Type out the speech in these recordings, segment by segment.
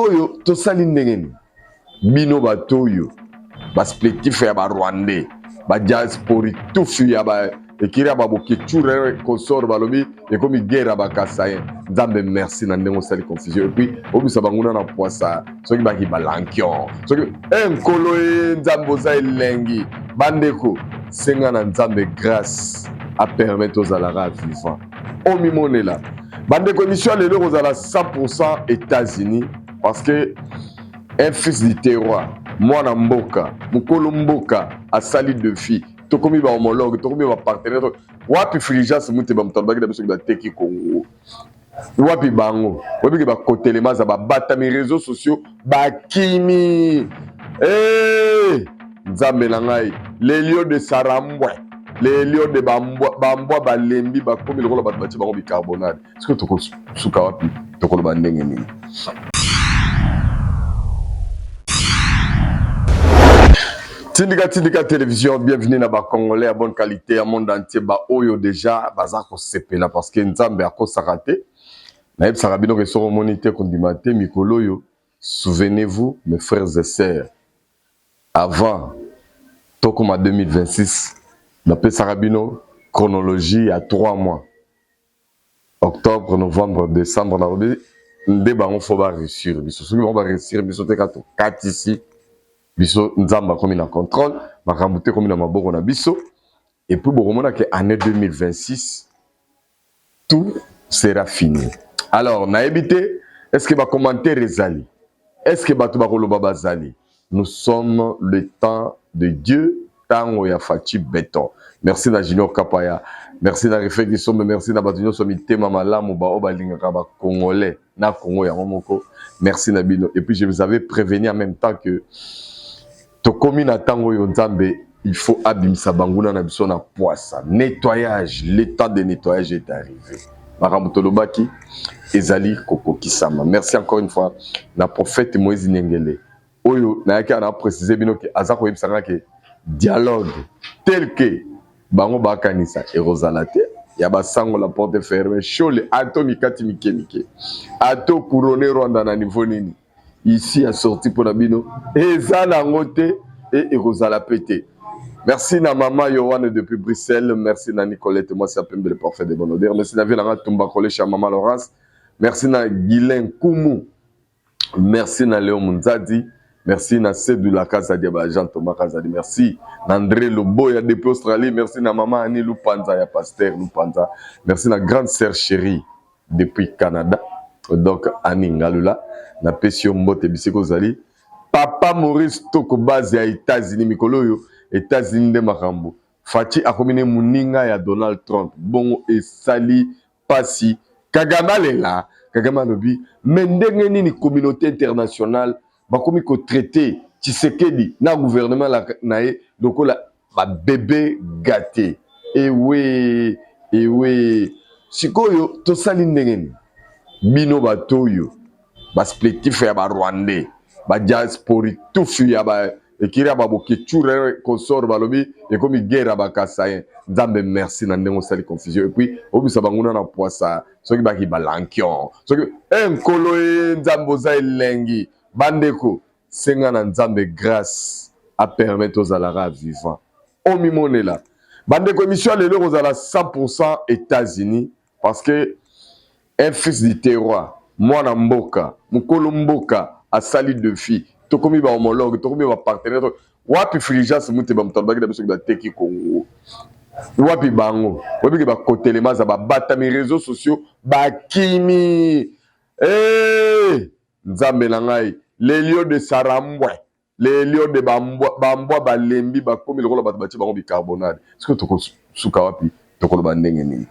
sikoyo tosali ndenge bino batoyo baspectif ya Rwandais ba diaspora tufu ya ba ekira ba bokechure consort balobi ekomi guerre ba kasaye nzambe merci na ndengo sali confusion et puis obisa banguna na poisa soki baki balankion soki enkolo nzambe za elengi bandeko senga na nzambe grâce à permettre aux alara vivant omi monela bandeko émission lelo kozala 100% États-Unis parce que un fils du terroir mwana mboka mukolo mboka asali de fille tokomi ba homologue tokomi ba partenaire wapi Fulgence muté ba mutamba kida biso ba teki Congo wapi bango wapi ba kotelema za ba bata mes réseaux sociaux ba kimi nzambe na ngai les lieux de Sarambwe les lieux de bambwa balembi bakomi lokolo bato bati bango bicarbonate est-ce que toko suka wapi tokolo ba ndenge nini. Tindika télévision, bienvenue dans le Congolais à bonne qualité, à monde entier, oyo déjà, bazako sepela parce que nzambe ako sarate. Naïb sarabino que sur monité kondimate mikoloyo. Souvenez-vous mes frères et sœurs. Avant Tokoma 2026, d'après sarabino chronologie à 3 mois. Octobre, novembre, décembre, on débat on faut pas réussir. Biso on va réussir, biso te 4 ici. Biso nzamba comme na contrôle makambuté comme na maboko na biso et puis boromona que année 2026 tout sera fini. Alors na évité est-ce que ba commentaire ezali est-ce que bato ba koloba bazali nous sommes le temps de Dieu tango ya fachi béton. Merci na Junior Kapaya, merci na réflexion, merci na bato nyonso mitema malamu ba obalinga ka ba congolais na Congo ya momoko. Merci na bino et puis je vous avais prévenu en même temps que Tokomi na tango yo nzambe, il faut abimisa banguna na biso na poissa. Nettoyage, l'état de nettoyage est arrivé. Maramutolobaki, ezali koko kisama. Merci encore une fois na prophète Moïse Nyengele. Oyo na yaki ana préciser bino ke azako yebisanga ke dialogue tel que bango bakanisa erozalate ya basango la porte fermée chole atomi kati mike ato couronné Rwanda na niveau nini. Ici a sorti pour la bino et ça la ngote et Rosala pété. Merci na maman Yohan depuis Bruxelles, merci na Nicolette, moi c'est Pembe le parfait de bon odeur, merci na Vilanga Tumba Collège à maman Laurence, merci na Guilain Koumou, merci na Léon Munzadi, merci na Sedou la Casa de Jean Thomas Kazadi, merci na André Loboya depuis Australie, merci na maman Annie Lupanza ya pasteur Lupanza, merci na grande sœur chérie depuis Canada, donc Annie Ngalula. Na pesio mbote bisiko zali papa Maurice toko base ya États-Unis mikoloyo États-Unis de makambo Fachi akomine muninga ya Donald Trump bongo esali pasi Kagame lela Kagame lobi mendenge nini communauté internationale bakomi ko traiter Tshisekedi na gouvernement la nae lokola ba bébé gâté et oui sikoyo tosali ndenge bino batoyo baspectif ya Rwandais ba diaspora tufu ya ba ekira ba bokechure consort balobi ekomi guerre ba kasaye nzambe merci na ndengo sali confusion et puis obisa banguna na poisa soki baki balankion soki enkolo nzambe za elengi bandeko senga na nzambe grâce à permettre aux alara vivant omi monela bandeko émission lelo kozala 100% États-Unis parce que un fils du terroir mwana mboka mukolo mboka asali de fille tokomi ba homologue tokomi ba partenaire wapi Fulgence muté ba mutamba kida biso ba teki Congo wapi bango wapi ba kotelema za ba bata mes réseaux sociaux ba kimi nzambe na ngai les lieux de Sarambwe les lieux de bambwa balembi bakomi lokolo bato bati bango bicarbonate est-ce que toko suka wapi tokolo ba ndenge nini.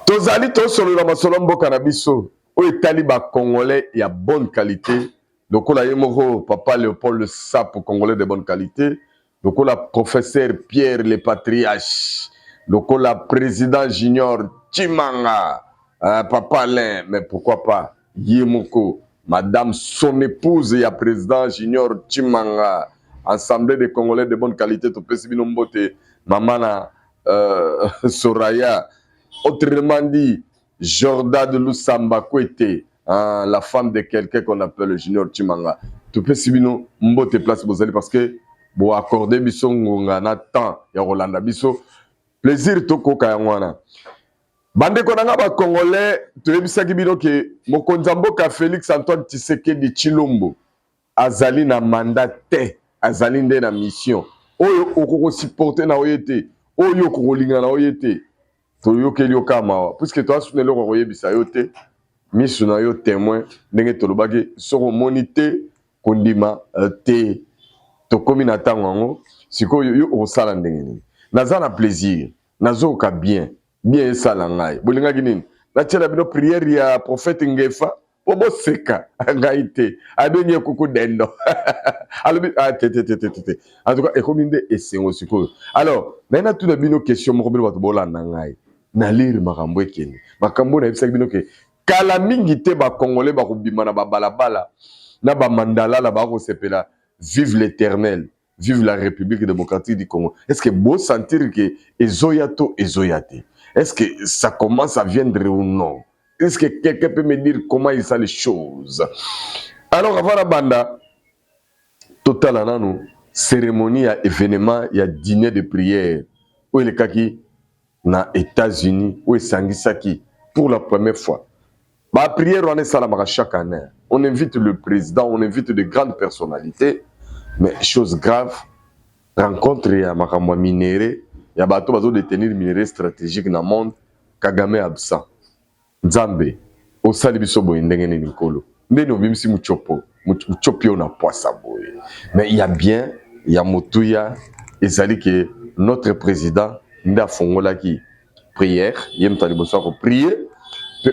Tozali to solo na masolo mboka na biso o etali ba congolais ya bonne qualité donc la yemoko papa Léopold le Sapo congolais de bonne qualité donc la professeur Pierre le patriarche donc la président junior Chimanga papa Alain mais pourquoi pas yemoko madame son épouse ya président junior Chimanga assemblée des congolais de bonne qualité to pesi bino mbote maman na Soraya. Autrement dit, Jordan de Lusamba Kwete, la femme de quelqu'un qu'on appelle Junior Chimanga. Tu peux si bino mbote place bozali parce que bo accorder biso ngonga na temps ya Rolanda biso plaisir to koka yangwana. Bande konanga ba congolais toyebisaki bino ke mokonzi mboka Félix Antoine Tshisekedi Tshilombo azali na mandat te, azali nde na mission. Oyo okoko supporter na oyete, oyo okoko linga na oyete. Toyokeli okama puisque toi sunele ko koyebisa yote. Misu na yo témoin ndenge tolobaki soko monité kondima te tokomi na tango ngo sikoyo yo osala ndenge nini naza na plaisir nazoka bien esala ngai bolingaki nini natiela bino prière ya prophète Ngefa obo seka ngai te abenye kuku dendo alobi te en tout cas ekomi nde esengo sikoyo alors naina tuna bino question moko bino bato bolanda ngai na lire makambo ekende makambo na yebisaki bino ke kala mingi te ba congolais ba kobima na ba balabala na ba mandala la ba ko sepela vive l'éternel vive la République démocratique du Congo. Est-ce que beau sentir que ezoyato ezoyate? Est-ce que ça commence à viendre ou non? Est-ce que quelqu'un peut me dire comment il sent les choses? Alors avant la banda total anano cérémonie ya événement ya dîner de prière où il kaki na États-Unis où esangisaki pour la première fois. La prière, on est salamara chaque année. On invite le président, on invite de grandes personnalités. Mais chose grave, rencontre ya makamwa minéré, ya bato bazo détenir minéré stratégique dans le monde, Kagame absent. Nzambe, osali biso boye ndenge nini nkolo. Ndeni obimisi muchopo na poisa boye. Mais il y a bien, il y a motuya, ezali que notre président nda fongola ki prière, yem tali boso ko prier.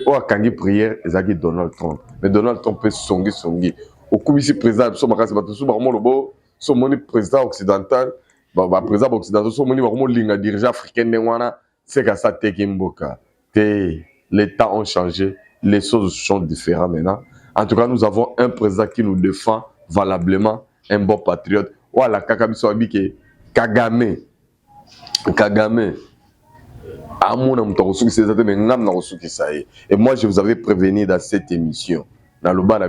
Ou a kangi prière ezaki Donald Trump mais Donald Trump peut songi au kubisi président so makasi bato so barmo lobo so moni président occidental ba président occidental so moni barmo linga dirigeant africain ndengwana c'est ka sa teki mboka te les temps ont changé les choses sont différentes maintenant en tout cas nous avons un président qui nous défend valablement un bon patriote ou la kaka biso abike Kagame et moi, je vous avais prévenu dans cette émission. Dans le bas,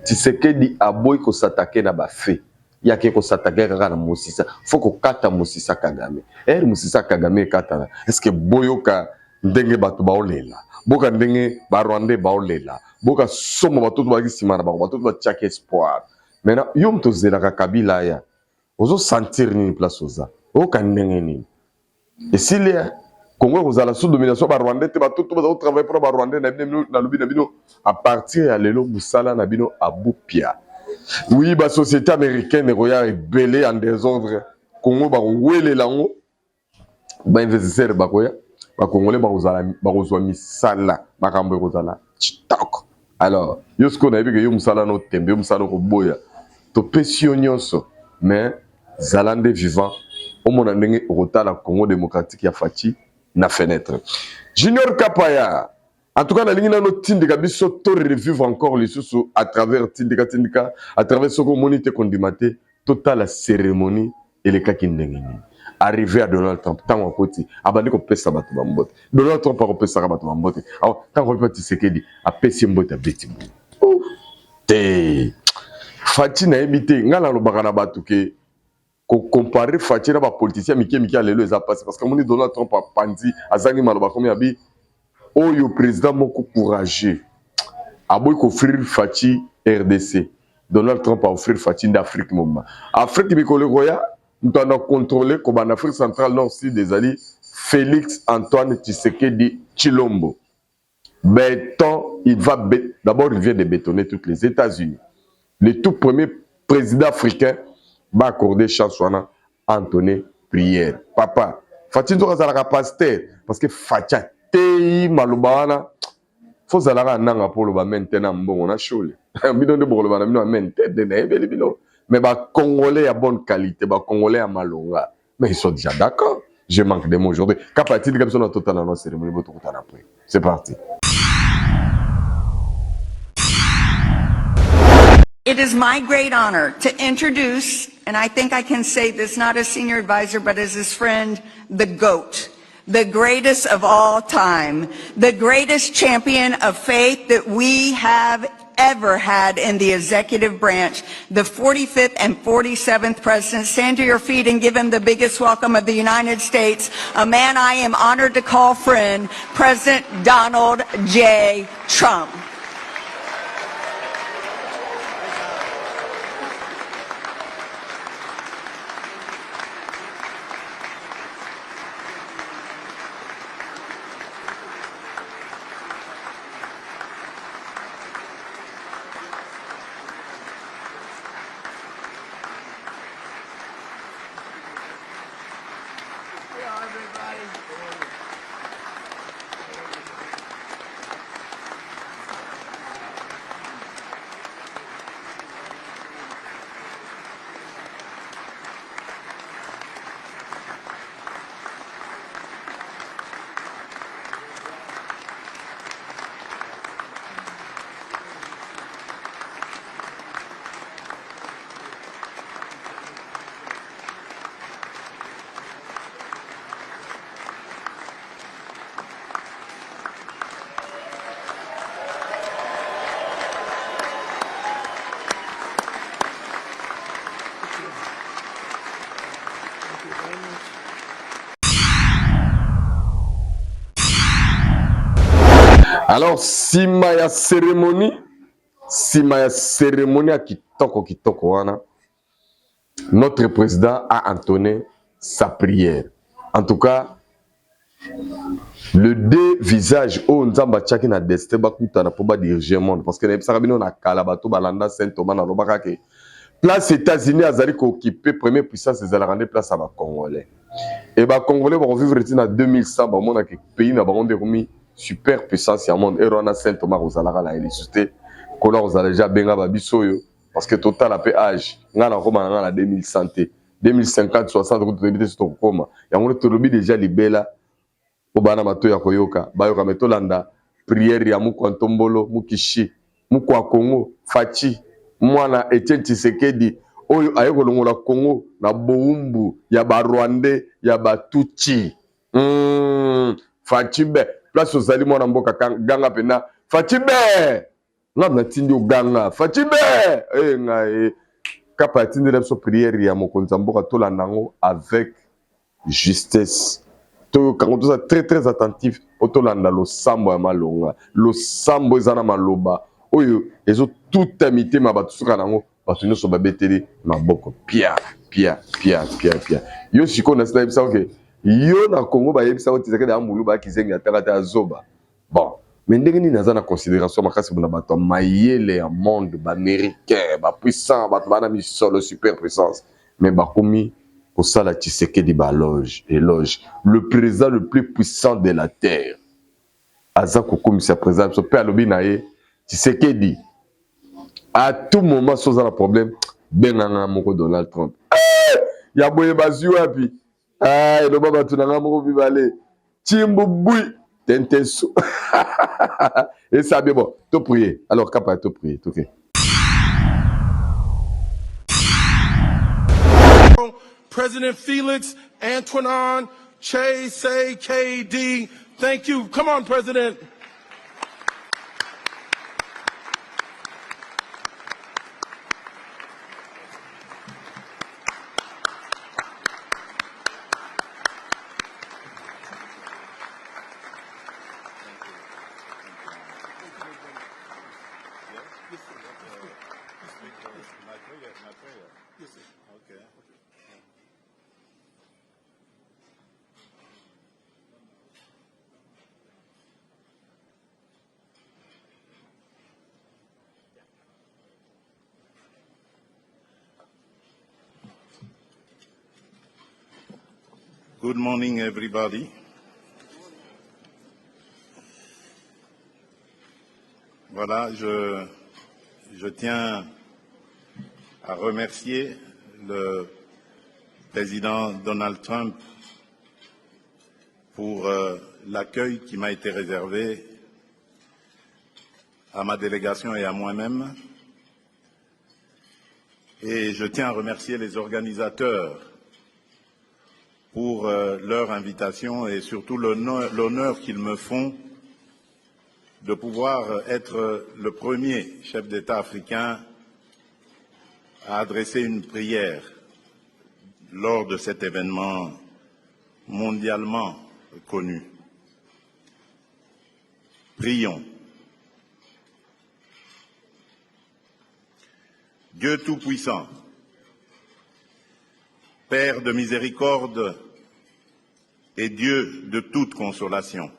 Tshisekedi aboy ko s'attaquer na ba fait. Il y a quelque s'attaquer à Moussissa. Faut qu'on kata Moussissa Kagame. Moussissa Kagame kata. Est-ce que boyoka ndenge batu baolela? Boka ndenge ba Rwandais baolela. Boka somo batu ba kisimana ba batu ba tchak espoir. Maintenant, yom to zela Kabila ya. Ozo sentir ni place oza. Oka ndenge ni. Et s'il y a Congo vous allez sous domination par Rwandais, tout va travailler pour les Rwandais à partir de l'élo Moussala Nabino à Boupia. Oui, la société américaine est belée en désordre. Congo va ouéler là-haut. Les investisseurs bakoya, les Congolais va misala, makambo kozala chitok. Alors, yosko na biga yo Moussala no tembe, Moussala ko boya. To pesionyoso, mais zalande vivant. Au monde ndenge rota Congo démocratique ya Fachi na fenêtre. Junior Kapaya. En tout cas, la ligne na no tindika biso to revivre encore les sous à travers tindika à travers ce communauté kondimate total la cérémonie et les kakindenge. Arrivé à Donald Trump tant en côté abandi ko pesa bato bambote. Donald Trump ko pesa bato bambote. Alors tant ko peti Tshisekedi a pesi mbote beti. Te Fachi na ebité ngala lobaka na bato ke comparer Fachi na ba politicien miki alelo eza passé parce que mon Donald Trump a pandi azangi maloba comme yabi oyo président moko courageux aboy ko offrir Fachi RDC Donald Trump a offrir Fachi d'Afrique moment Afrique bikole roya ntana contrôler ko ban Afrique centrale nord sud des alliés Félix Antoine Tshisekedi Tshilombo béton d'abord il vient de bétonner toutes les États-Unis le tout premier président africain va accorder chance à Anthony prière. Papa, Fachi nzoka zalaka pasteur parce que Facha tei malubana faut zalaka nanga pour le maintenant mbongo na chole. Bidon de bolo bana bino mente de na ebeli bino. Mais ba congolais à bonne qualité, ba congolais à malonga. Mais ils sont déjà d'accord. Je manque de mots aujourd'hui. Capacité comme ça dans total dans cérémonie votre après. C'est parti. It is my great honor to introduce, and I think I can say this not as senior advisor, but as his friend, the GOAT, the greatest of all time, the greatest champion of faith that we have ever had in the executive branch, the 45th and 47th president. Stand to your feet and give him the biggest welcome of the United States, a man I am honored to call friend, President Donald J. Trump. Alors, sima ya cérémonie à kitoko wana, notre président a entonné sa prière. En tout cas, le deux visages au nzamba tchaki na destin bakuta na poba diriger monde parce que na bisarabino na kala bato balanda Saint Thomas na lobaka ke place États-Unis azali ko occuper première puissance ezala rendre place à ba Congolais. Et ba Congolais ba vivre na 2100 ba mona ke pays na bango ndekomi super puissance ya monde et rona Saint Thomas ozalaka la électricité kola ozala déjà benga ba bisoyo parce que total après âge ngana koma na 2100 2050 60 ko tebite to koma yango to lobi déjà libela obana mato ya koyoka bayoka metolanda prière ya muku Ntombolo mukishi muku wa Congo Fachi mwana Etienne Tshisekedi oyo ayeko longola Congo na boumbu ya ba Rwandais ya ba Tutsi Fachi be place ozali mwana mboka ganga pena Fachi be ngana tindi oganga Fachi be ngai kapa tindi la so prière ya mokonza mboka tolanda ngo avec justesse. Quand on est très très attentif, otolanda lo sambo ya malonga, lo sambo ezana maloba. Oyo ezo tout imité ma batusuka nango, batu nyonso babeteli maboko. Pia. Yo siko na sna ebisa ke yo na Congo ba yebisa otizaka da mbulu ba kizengi atakata azoba. Bon, mais ndenge ni naza na considération makasi buna bato mayele ya monde ba américain, ba puissant, ba bana mi solo super puissance, mais ba komi pour ça, la Tshisekedi éloge. Le président le plus puissant de la terre. Azako comme sa présence, son père Lobinaye, Tshisekedi. À tout moment, sans un problème, Benanga Moko Donald Trump. Ya boye bazu api. Ah, le baba tunanga moko vivale. Timbo boui. Tenteso. Et ça bien bon. Te prier. Alors, capable te prier. Tout fait. President Felix, Antoine, Che, Say, KD, thank you. Come on, President. Good morning, everybody. Voilà, je tiens à remercier le président Donald Trump pour l'accueil qui m'a été réservé à ma délégation et à moi-même. Et je tiens à remercier les organisateurs pour leur invitation et surtout l'honneur qu'ils me font de pouvoir être le premier chef d'État africain à adresser une prière lors de cet événement mondialement connu. Prions. Dieu Tout-Puissant, Père de miséricorde et Dieu de toute consolation,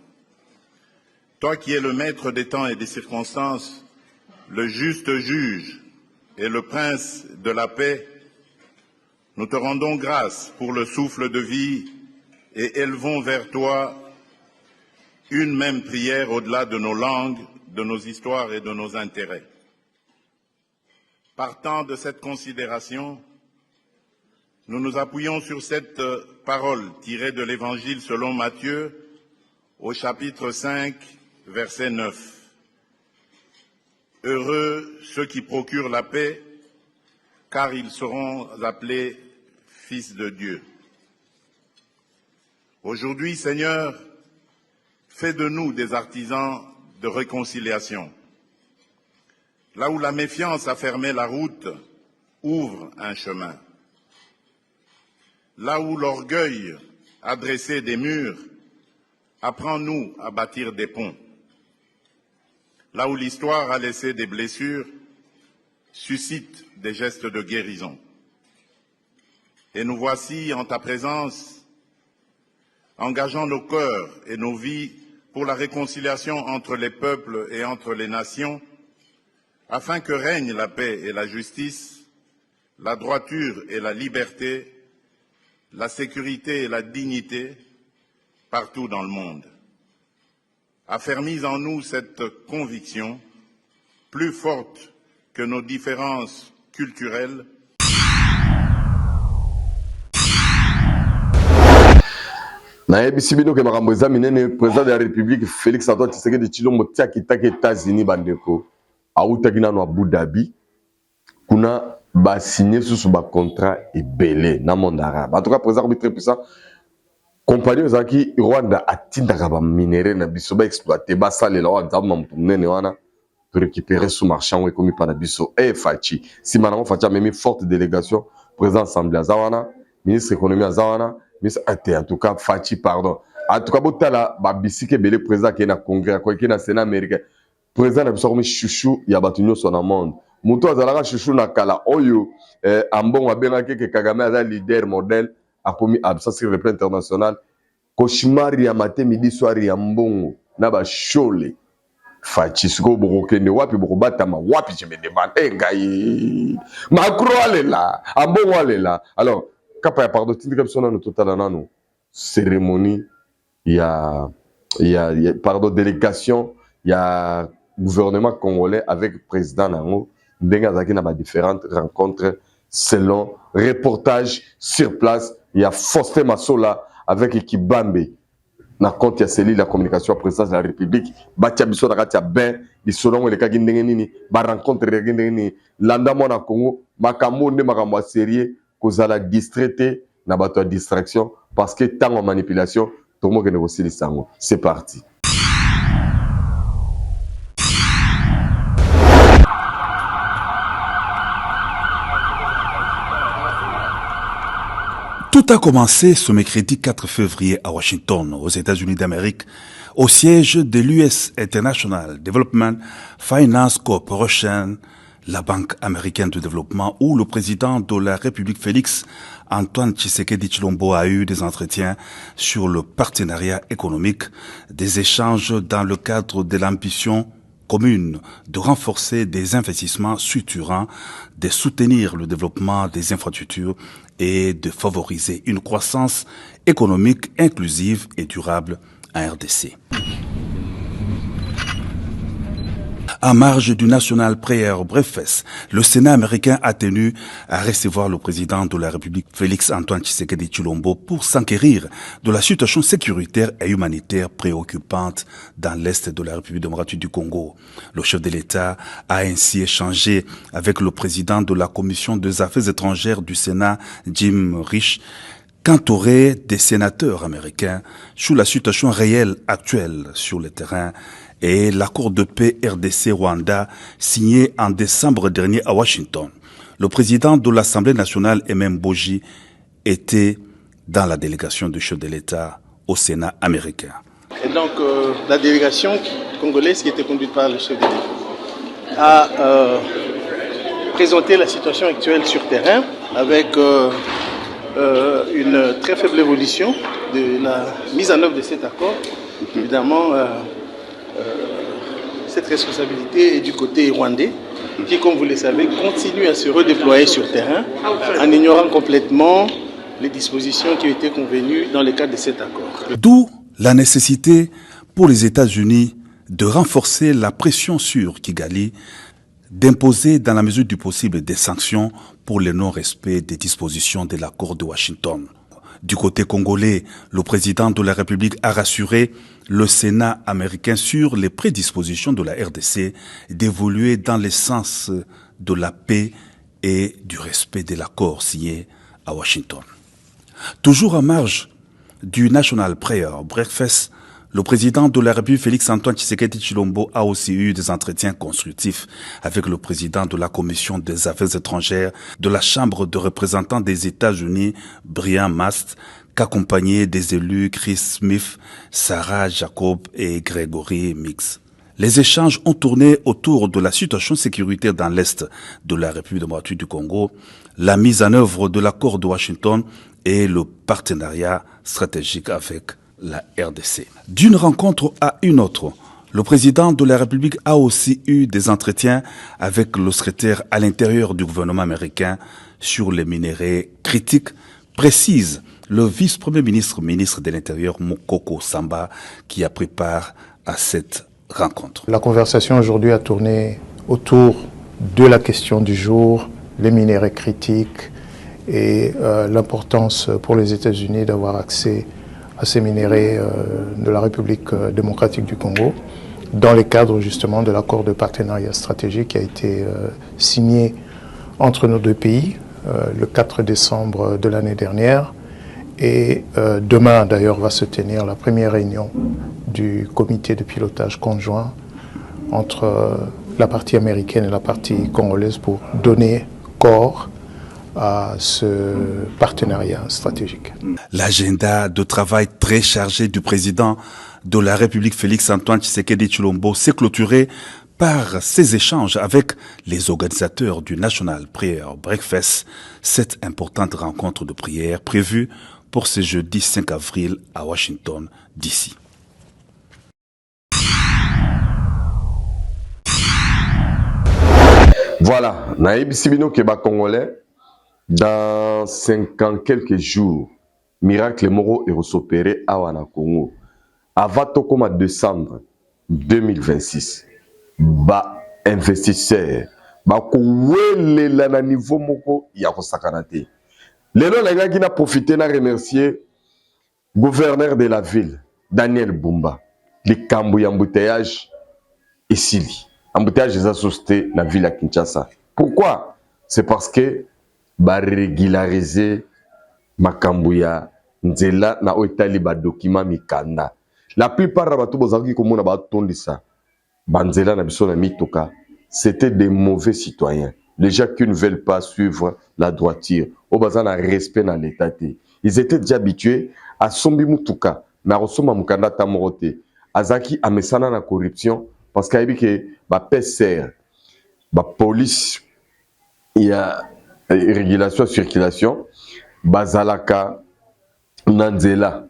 toi qui es le maître des temps et des circonstances, le juste juge et le prince de la paix, nous te rendons grâce pour le souffle de vie et élevons vers toi une même prière au-delà de nos langues, de nos histoires et de nos intérêts. Partant de cette considération, nous nous appuyons sur cette parole tirée de l'Évangile selon Matthieu au chapitre 5, verset 9. Heureux ceux qui procurent la paix, car ils seront appelés fils de Dieu. Aujourd'hui, Seigneur, fais de nous des artisans de réconciliation. Là où la méfiance a fermé la route, ouvre un chemin. Là où l'orgueil a dressé des murs, apprends-nous à bâtir des ponts. Là où l'histoire a laissé des blessures, suscite des gestes de guérison. Et nous voici en ta présence, engageant nos cœurs et nos vies pour la réconciliation entre les peuples et entre les nations, afin que règnent la paix et la justice, la droiture et la liberté, la sécurité et la dignité partout dans le monde. Affermis en nous cette conviction, plus forte que nos différences culturelles. nayebisi bino ke makambo eza minene président de la république Félix Antoine Tshisekedi Tshilombo tiakitaki États-Unis bandeko autaki nano Abu Dhabi kuna basigné susu bacontrat ebele na monde arabe. En tout cas président très puissant compagnie ozalaki Rwanda atindaka baminere na biso baexploite basalela wa nzambe mutu munene wana to récupérer sous marchand ekomi pa na biso Fachi nsima nango Fachi amemi forte délégation président assemblée aza wana ministre économie aza wana en tout cas Fachi pardon en tout cas botala babisike ebele président ke na congrès ko ke na sénat américain président na biso komi chouchou ya bato nyonso na monde mutu azalaka chouchou na kala oyo ambongo abengaki ke Kagame aza leader modèle akomi absence sur le plan international koshimari ya matin midi soir ya mbongo na ba shole Fachi siko bokokende wapi bokobatama wapi je me demande ngai Macron alela ambongo alela alors kapa ya pardon tindika biso nano totala nano cérémonie ya pardon délégation ya gouvernement congolais avec président nango ndenge azaki na ba différentes rencontres selon reportage sur place. Il y a Faustin Masola avec Kibambe na compte ya cellule la communication à présidence de la République batia biso na kati ya ben bisolongo le kaki ndenge nini ba rencontre ndenge nini landa mona Congo makambo nde makambo sérieux kozala distraité na bato ya distraction parce que tant en manipulation tout le monde ne aussi les sango. C'est parti. Tout a commencé ce mercredi 4 février à Washington, aux États-Unis d'Amérique, au siège de l'US International Development Finance Corporation, la Banque américaine de développement, où le président de la République Félix Antoine Tshisekedi Tshilombo a eu des entretiens sur le partenariat économique, des échanges dans le cadre de l'ambition commune de renforcer des investissements structurants, de soutenir le développement des infrastructures et de favoriser une croissance économique inclusive et durable en RDC. En marge du National Prayer Breakfast, le Sénat américain a tenu à recevoir le président de la République Félix Antoine Tshisekedi Tshilombo pour s'enquérir de la situation sécuritaire et humanitaire préoccupante dans l'est de la République démocratique du Congo. Le chef de l'État a ainsi échangé avec le président de la Commission des Affaires étrangères du Sénat, Jim Risch, qu'entouré des sénateurs américains sur la situation réelle actuelle sur le terrain et l'accord de paix RDC-Rwanda signé en décembre dernier à Washington. Le président de l'Assemblée nationale, Emem Boji, était dans la délégation du chef de l'État au Sénat américain. Et donc, la délégation congolaise qui était conduite par le chef de l'État a présenté la situation actuelle sur terrain avec une très faible évolution de la mise en œuvre de cet accord. Évidemment, cette responsabilité est du côté rwandais qui, comme vous le savez, continue à se redéployer sur terrain en ignorant complètement les dispositions qui ont été convenues dans le cadre de cet accord. D'où la nécessité pour les États-Unis de renforcer la pression sur Kigali, d'imposer dans la mesure du possible des sanctions pour le non-respect des dispositions de l'accord de Washington. Du côté congolais, le président de la République a rassuré le Sénat américain sur les prédispositions de la RDC d'évoluer dans le sens de la paix et du respect de l'accord signé à Washington. Toujours en marge du National Prayer Breakfast, le président de la République, Félix-Antoine Tshisekedi Tshilombo, a aussi eu des entretiens constructifs avec le président de la Commission des Affaires étrangères de la Chambre de représentants des États-Unis, Brian Mast, qu'accompagnaient des élus Chris Smith, Sarah Jacob et Gregory Mix. Les échanges ont tourné autour de la situation sécuritaire dans l'Est de la République démocratique du Congo, la mise en œuvre de l'accord de Washington et le partenariat stratégique avec la RDC. D'une rencontre à une autre, le président de la République a aussi eu des entretiens avec le secrétaire à l'intérieur du gouvernement américain sur les minerais critiques, précise le vice-premier ministre de l'Intérieur, Mokoko Samba, qui a pris part à cette rencontre. La conversation aujourd'hui a tourné autour de la question du jour, les minerais critiques et l'importance pour les États-Unis d'avoir accès à ces minerais de la République démocratique du Congo, dans le cadre justement de l'accord de partenariat stratégique qui a été signé entre nos deux pays le 4 décembre de l'année dernière. Et demain d'ailleurs va se tenir la première réunion du comité de pilotage conjoint entre la partie américaine et la partie congolaise pour donner corps à ce partenariat stratégique. L'agenda de travail très chargé du président de la République Félix-Antoine Tshisekedi Tshilombo s'est clôturé par ces échanges avec les organisateurs du National Prayer Breakfast, cette importante rencontre de prière prévue pour ce jeudi 5 avril à Washington, D.C. Voilà, Naïb Sibino Keba Congolais, dans 50 quelques jours, miracle moro est opéré à Wana Congo. Avant Tokoma décembre 2026, ba investisseur, ba kouwele la na niveau moko ya kosakanate. Lelo les gars qui n'a profité n'a remercié gouverneur de la ville, Daniel Bumba, les cambouis embouteillage et Sili. Embouteillage des associés dans la ville à Kinshasa. Pourquoi? C'est parce que ba régulariser makambouya nzela na oitali ba document mikanda. La plupart des bateaux bozaki comme on a batondisa banzela na biso na mitoka, c'était des mauvais citoyens. Les gens qui ne veulent pas suivre la droiture, au bazan a respect dans l'état. Ils étaient déjà habitués à sombi mutuka, na rosoma mukanda tamorote, azaki amesana na corruption parce qu'il y a que ba PCR, ba police, il y a régulation circulation, bazalaka nanzela,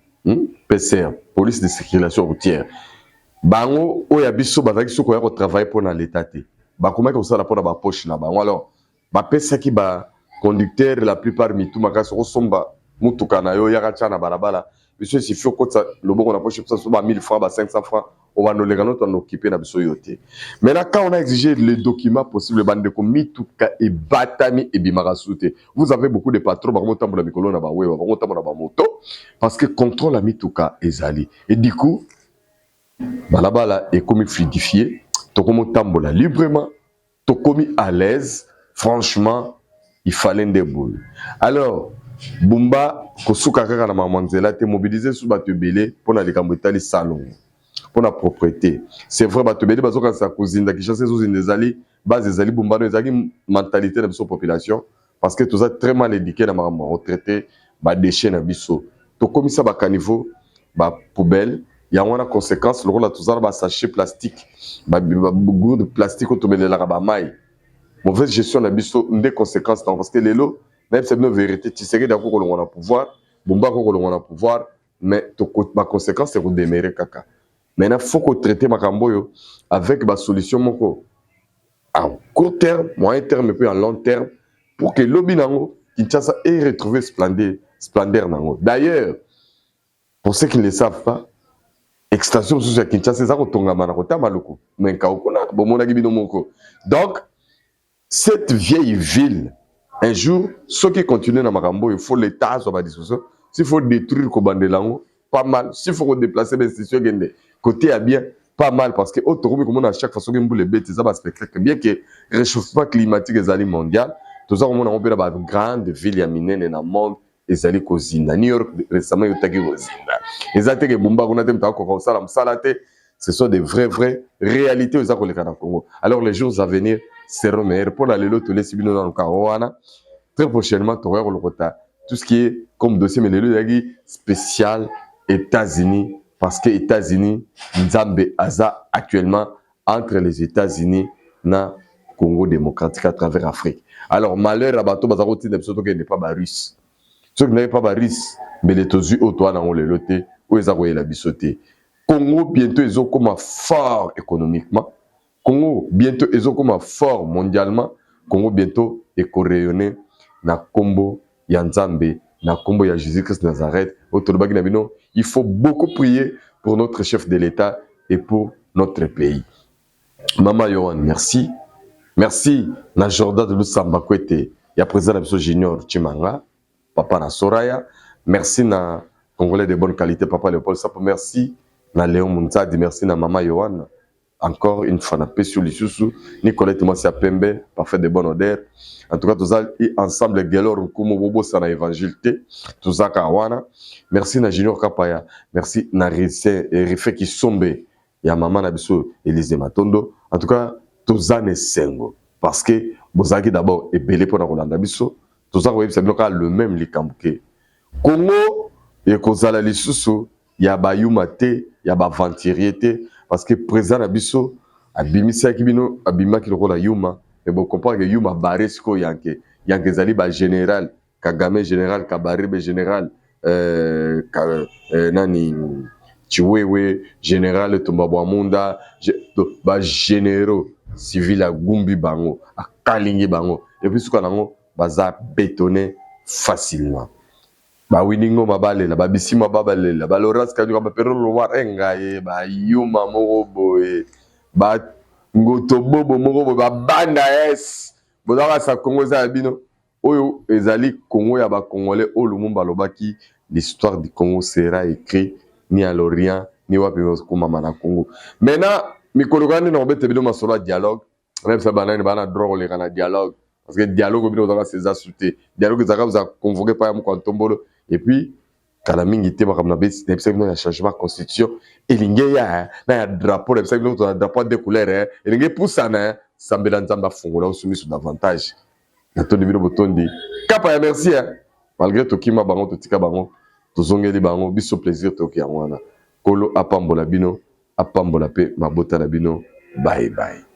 PCR, police de circulation routière. Bango oyabiso bazaki soko ya ko travailler pour na l'état. Ba comment que ça la pour ba poche na bango alors ba pesa ki ba conducteur la plupart mitu makasi ko somba mutuka na yo ya kacha na balabala biso si faut ko ça le bon on a poche ça ba 1000 francs ba 500 francs on va nous les ganoto on occuper na biso yote. Maintenant quand on a exigé les documents possibles bande ko mituka e batami e bimarasute. Vous avez beaucoup de patrons ba motambo la mikolo na ba we ba motambo na ba moto parce que contrôle la mituka ezali et du coup balabala est comme fluidifié, tokomo tambola librement, tokomi à l'aise, franchement, il fallait des boules. Alors, Bumba kosuka kaka na mamanzela te mobiliser sous bato belé pour na likambo etali salon pour la propriété. C'est vrai bato belé bazoka sa cousine da Kinshasa zozine ezali base ezali Bumba no ezali mentalité de la population parce que tout ça très mal éduqué na maman retraité ba déchets na biso. To komisa ba caniveau ba poubelle ya wana conséquence le rôle tout ça ba sachet plastique ba gourde de plastique otomelela ba mai. Mauvaise gestion na biso des conséquences parce que les lots même c'est une vérité tu sais que d'accord on a pouvoir Bumba on a pouvoir mais ma conséquence c'est de démérer kaka. Maintenant faut qu'on traiter makamboyo avec ba solution moko à court terme, moyen terme et puis à long terme pour que lobby nango Kinshasa ait retrouvé splendeur nango. D'ailleurs, pour ceux qui ne le savent pas, extension sur Kinshasa ça kotonga mana kota maluku mais kaokona bomona gibino moko. Donc cette vieille ville un jour ceux qui continuent dans makambo il faut l'état sur ma discussion s'il faut détruire Kobandelango pas mal s'il faut déplacer l'institution côté à bien pas mal parce que autoroute comme on a chaque façon que les bêtes ça va spectacle bien que réchauffement climatique est allé mondial tout ça on a repéré dans grande ville ya minene na monde et allé Kozinda New York récemment il tagi Kozinda les attaques que Bumba on a tem ta ko sala salate ce sont des vraies réalités aux Congo. Alors les jours à venir seront meilleurs pour la lelo tous les sibino dans le Kawana très prochainement tu auras le quota tout ce qui est comme dossier mais le yagi spécial États-Unis parce que États-Unis Nzambe aza actuellement entre les États-Unis na Congo démocratique à travers l'Afrique. Alors malheur à bateau bazaroti de surtout qu'il n'est pas russe. Ceux qui n'avaient pas russe mais les tozu autour dans le loté où ils ont la bisoté. Congo bientôt ils ont comme fort économiquement. Congo bientôt ils ont comme fort mondialement. Congo bientôt est rayonné na Kombo ya Nzambe na Kombo ya Jésus-Christ Nazareth. Il faut beaucoup prier pour notre chef de l'État et pour notre pays. Maman Yohan, merci. Merci na Jordan de Lusamba Kwete, ya président de Junior Chimanga, papa na Soraya. Merci na Congolais de bonne qualité, papa Léopold Sapo. Merci na Léon Mounzadi, merci na Maman Yohan. Encore une fois, na Pessu Lissusu, Nicolette Mosia Pembe, parfait de bonne odeur. En tout cas, tous ensemble, Gelor Nkumo Bobo, ça na évangile, tout ça, Kawana. Merci na Junior Kapaya, merci na Rife qui sombe, ya Maman Nabiso Élysée Matondo. En tout cas, tous ça ne sengo. Parce que, Bozaki d'abord est belé pour la Rolanda Biso, tout ça, c'est le même likambuke. Congo, et Kozala Lissusu, ya Bayuma te, ya Bavantirier te. Parce que président Nabiso abimisa kibino abima ki lokola Yuma mais bon comprendre que Yuma baresco yanke zali ba général Kagame général Kabarebe général nani Chiwewe général Tombabwa Munda ba généraux civil a Gumbi bango a Kalingi bango et puis suka nango baza bétonné facilement. Ba winingo mabale la babisima babale la baloras ka ba perro warenga e ba yuma morobo e ba ngoto bobo morobo ba banda es bodaka sa Congo za bino oyo ezali Congo ya ba congolais o lumumba lobaki l'histoire du Congo sera écrit ni à l'Orient ni wapi comme na Congo. Maintenant mikolo kandi na obete bilo masolo dialogue même ça banane bana drôle kana dialogue parce que dialogue bino za ces assuté dialogue za ka convoquer par mu Ntombolo. Et puis, quand la mingi te makamna bes, il y a changement constitution. Et il y a un drapeau, il y a un drapeau de couleur. Et il y a pour ça, ça me donne un fonds, on soumis sur davantage. Il y a un bouton dit, Kapa, merci. Malgré tout, qui m'a bango, tout tika bango, tout zongeli bango, biso plaisir, tout qui a wana. Kolo apambola bino, apambola pe, mabota la bino, bye bye.